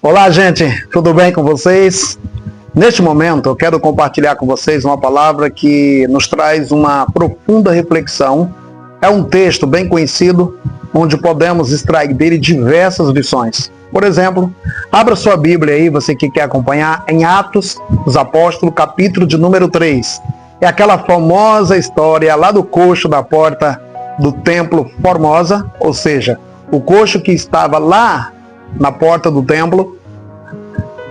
Olá, gente, tudo bem com vocês? Neste momento eu quero compartilhar com vocês uma palavra que nos traz uma profunda reflexão. É um texto bem conhecido, onde podemos extrair dele diversas lições. Por exemplo, abra sua Bíblia aí, você que quer acompanhar, em Atos dos Apóstolos, capítulo de número 3. É aquela famosa história lá do coxo da porta do templo Formosa, ou seja, o coxo que estava lá na porta do templo,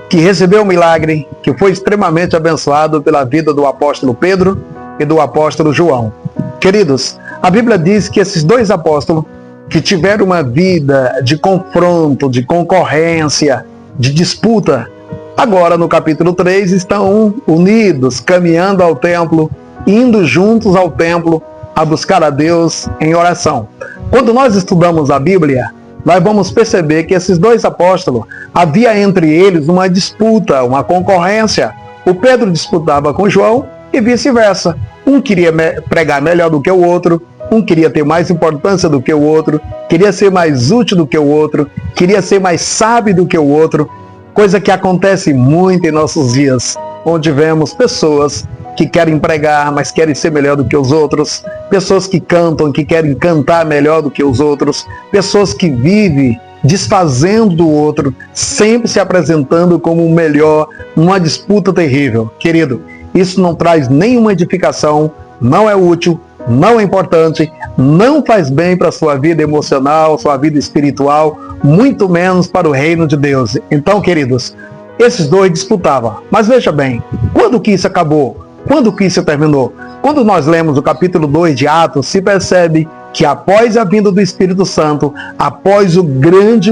que recebeu o milagre, que foi extremamente abençoado pela vida do apóstolo Pedro e do apóstolo João. Queridos, a Bíblia diz que esses dois apóstolos, que tiveram uma vida de confronto, de concorrência, de disputa, agora no capítulo 3 estão unidos, caminhando ao templo, indo juntos ao templo a buscar a Deus em oração. Quando nós estudamos a Bíblia, nós vamos perceber que esses dois apóstolos, havia entre eles uma disputa, uma concorrência. O Pedro disputava com João e vice-versa. Um queria pregar melhor do que o outro, um queria ter mais importância do que o outro, queria ser mais útil do que o outro, queria ser mais sábio do que o outro, coisa que acontece muito em nossos dias, onde vemos pessoas que querem pregar, mas querem ser melhor do que os outros, pessoas que cantam, que querem cantar melhor do que os outros, pessoas que vivem desfazendo do outro, sempre se apresentando como o melhor, numa disputa terrível. Querido, isso não traz nenhuma edificação, não é útil, não é importante, não faz bem para a sua vida emocional, sua vida espiritual, muito menos para o reino de Deus. Então, queridos, esses dois disputavam. Mas veja bem, quando que isso acabou? Quando que isso terminou? Quando nós lemos o capítulo 2 de Atos, se percebe que após a vinda do Espírito Santo, após o grande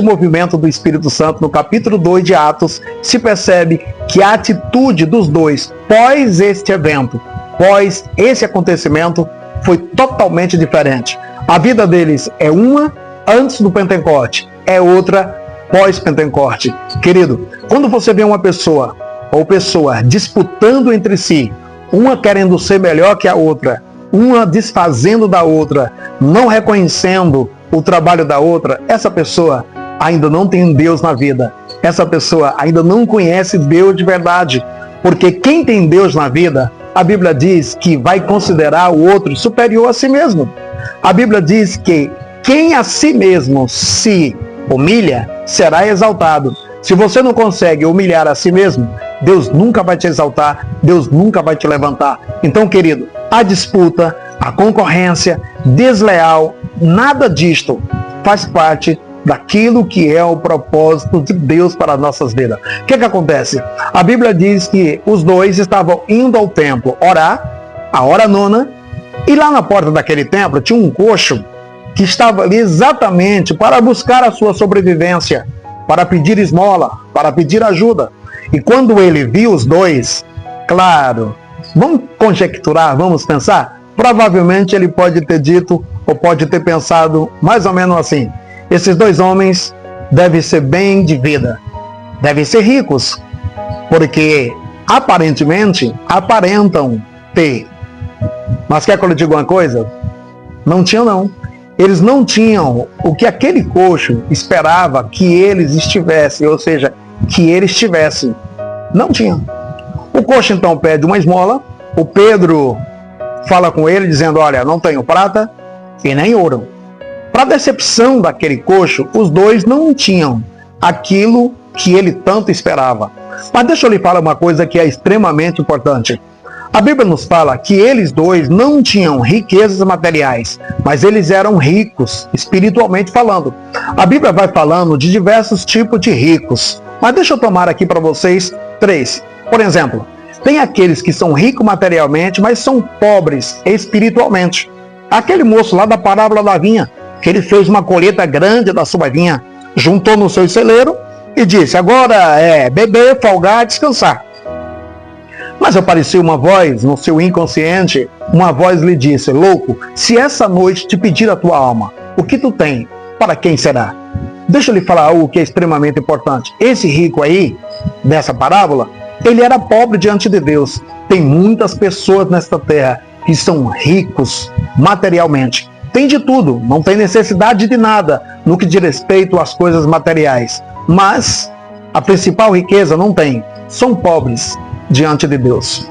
movimento do Espírito Santo, no capítulo 2 de Atos, se percebe que a atitude dos dois, pós este evento, pós esse acontecimento, foi totalmente diferente. A vida deles é uma antes do Pentecoste, é outra pós-Pentecoste. Querido, quando você vê uma pessoa ou pessoas disputando entre si, uma querendo ser melhor que a outra, uma desfazendo da outra, não reconhecendo o trabalho da outra, essa pessoa ainda não tem Deus na vida. Essa pessoa ainda não conhece Deus de verdade. Porque quem tem Deus na vida, a Bíblia diz que vai considerar o outro superior a si mesmo. A Bíblia diz que quem a si mesmo se humilha, será exaltado. Se você não consegue humilhar a si mesmo, Deus nunca vai te exaltar, Deus nunca vai te levantar. Então, querido, a disputa, a concorrência desleal, nada disto faz parte daquilo que é o propósito de Deus para as nossas vidas. O que acontece? A Bíblia diz que os dois estavam indo ao templo orar, a hora nona, e lá na porta daquele templo tinha um coxo que estava ali exatamente para buscar a sua sobrevivência, para pedir esmola, para pedir ajuda. E quando ele viu os dois, claro, vamos conjecturar, vamos pensar, provavelmente ele pode ter dito, ou pode ter pensado mais ou menos assim: esses dois homens devem ser bem de vida, devem ser ricos, porque aparentemente aparentam ter. Mas quer que eu lhe diga uma coisa? Não tinham não. Eles não tinham o que aquele coxo esperava que eles estivessem, ou seja, que eles tivessem. Não tinham. O coxo então pede uma esmola, o Pedro fala com ele dizendo: olha, não tenho prata e nem ouro. Para decepção daquele coxo, os dois não tinham aquilo que ele tanto esperava. Mas deixa eu lhe falar uma coisa que é extremamente importante. A Bíblia nos fala que eles dois não tinham riquezas materiais, mas eles eram ricos, espiritualmente falando. A Bíblia vai falando de diversos tipos de ricos, mas deixa eu tomar aqui para vocês 3. Por exemplo, tem aqueles que são ricos materialmente, mas são pobres espiritualmente. Aquele moço lá da parábola da vinha, que ele fez uma colheita grande da sua vinha, juntou no seu celeiro e disse: agora é beber, folgar, descansar. Mas apareceu uma voz no seu inconsciente, uma voz lhe disse: louco, se essa noite te pedir a tua alma, o que tu tem, para quem será? Deixa eu lhe falar algo que é extremamente importante. Esse rico aí, dessa parábola, ele era pobre diante de Deus. Tem muitas pessoas nesta terra que são ricos materialmente, tem de tudo, não tem necessidade de nada no que diz respeito às coisas materiais. Mas a principal riqueza não tem, são pobres diante de Deus.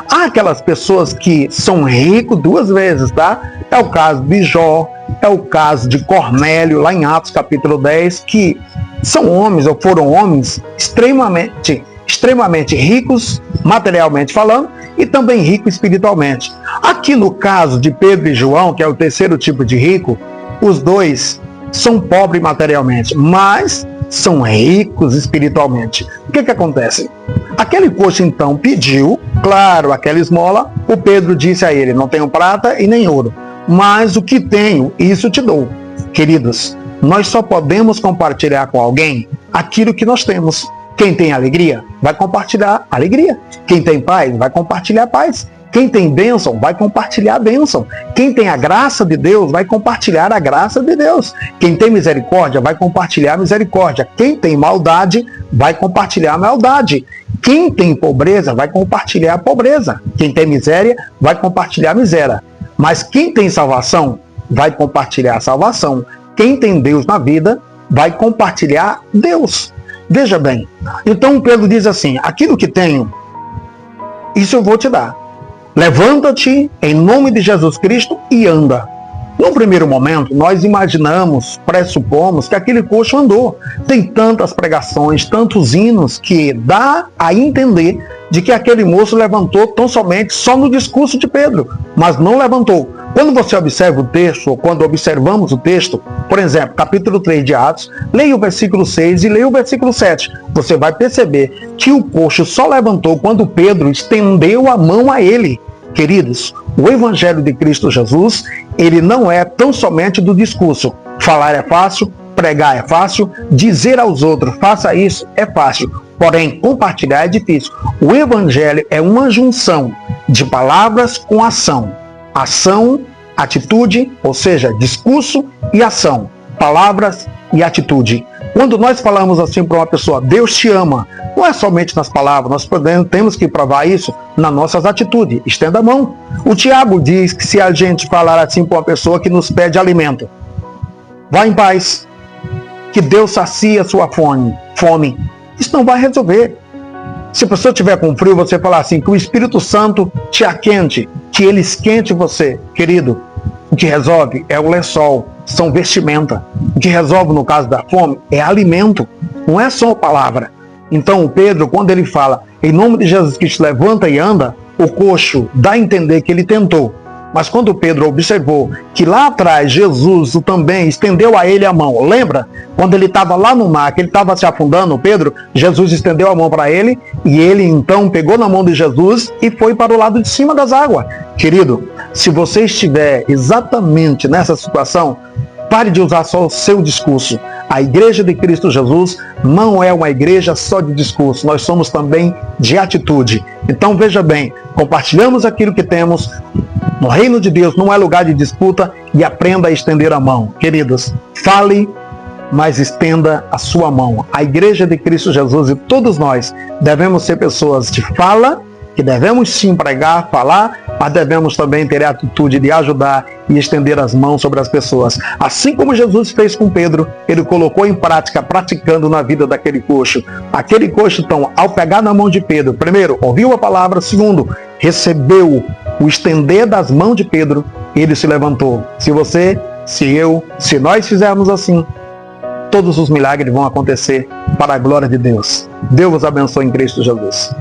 Há aquelas pessoas que são ricos duas vezes, tá? É o caso de Jó, é o caso de Cornélio, lá em Atos capítulo 10, que são homens, ou foram homens, extremamente ricos, materialmente falando, e também ricos espiritualmente. Aqui no caso de Pedro e João, que é o terceiro tipo de rico, os dois são pobres materialmente, mas são ricos espiritualmente. O que acontece? Aquele coxo então pediu, claro, aquela esmola. O Pedro disse a ele: não tenho prata e nem ouro, mas o que tenho, isso te dou. Queridos, nós só podemos compartilhar com alguém aquilo que nós temos. Quem tem alegria, vai compartilhar alegria. Quem tem paz, vai compartilhar paz. Quem tem bênção, vai compartilhar a bênção. Quem tem a graça de Deus, vai compartilhar a graça de Deus. Quem tem misericórdia, vai compartilhar a misericórdia. Quem tem maldade, vai compartilhar a maldade. Quem tem pobreza, vai compartilhar a pobreza. Quem tem miséria, vai compartilhar a miséria. Mas quem tem salvação, vai compartilhar a salvação. Quem tem Deus na vida, vai compartilhar Deus. Veja bem, então Pedro diz assim: aquilo que tenho, isso eu vou te dar. Levanta-te em nome de Jesus Cristo e anda. No primeiro momento, nós imaginamos, pressupomos que aquele coxo andou. Tem tantas pregações, tantos hinos, que dá a entender de que aquele moço levantou tão somente só no discurso de Pedro, mas não levantou. Quando você observa o texto, ou quando observamos o texto, por exemplo, capítulo 3 de Atos, leia o versículo 6 e leia o versículo 7. Você vai perceber que o coxo só levantou quando Pedro estendeu a mão a ele. Queridos, o Evangelho de Cristo Jesus, ele não é tão somente do discurso. Falar é fácil, pregar é fácil, dizer aos outros, faça isso, é fácil. Porém, compartilhar é difícil. O Evangelho é uma junção de palavras com ação. Ação, atitude, ou seja, discurso e ação. Palavras e atitude. Quando nós falamos assim para uma pessoa: Deus te ama, não é somente nas palavras, nós temos que provar isso nas nossas atitudes. Estenda a mão. O Tiago diz que se a gente falar assim para uma pessoa que nos pede alimento: vá em paz, que Deus sacia a sua fome. Isso não vai resolver. Se a pessoa estiver com frio, você falar assim, que o Espírito Santo te aquente, que ele esquente você. Querido, o que resolve é o lençol, são vestimenta. O que resolve no caso da fome é alimento, não é só palavra. Então o Pedro, quando ele fala, em nome de Jesus Cristo, levanta e anda, o coxo dá a entender que ele tentou. Mas quando Pedro observou que lá atrás Jesus também estendeu a ele a mão, lembra? Quando ele estava lá no mar, que ele estava se afundando, Pedro, Jesus estendeu a mão para ele e ele então pegou na mão de Jesus e foi para o lado de cima das águas. Querido, se você estiver exatamente nessa situação, pare de usar só o seu discurso. A Igreja de Cristo Jesus não é uma igreja só de discurso, nós somos também de atitude. Então veja bem, compartilhamos aquilo que temos. No reino de Deus não é lugar de disputa, e aprenda a estender a mão. Queridos, fale, mas estenda a sua mão. A Igreja de Cristo Jesus e todos nós devemos ser pessoas de fala, que devemos sim pregar, falar, mas devemos também ter a atitude de ajudar e estender as mãos sobre as pessoas. Assim como Jesus fez com Pedro, ele colocou em prática, praticando na vida daquele coxo. Aquele coxo, então, ao pegar na mão de Pedro, primeiro, ouviu a palavra, segundo, recebeu o estender das mãos de Pedro, ele se levantou. Se você, se eu, se nós fizermos assim, todos os milagres vão acontecer para a glória de Deus. Deus vos abençoe em Cristo Jesus.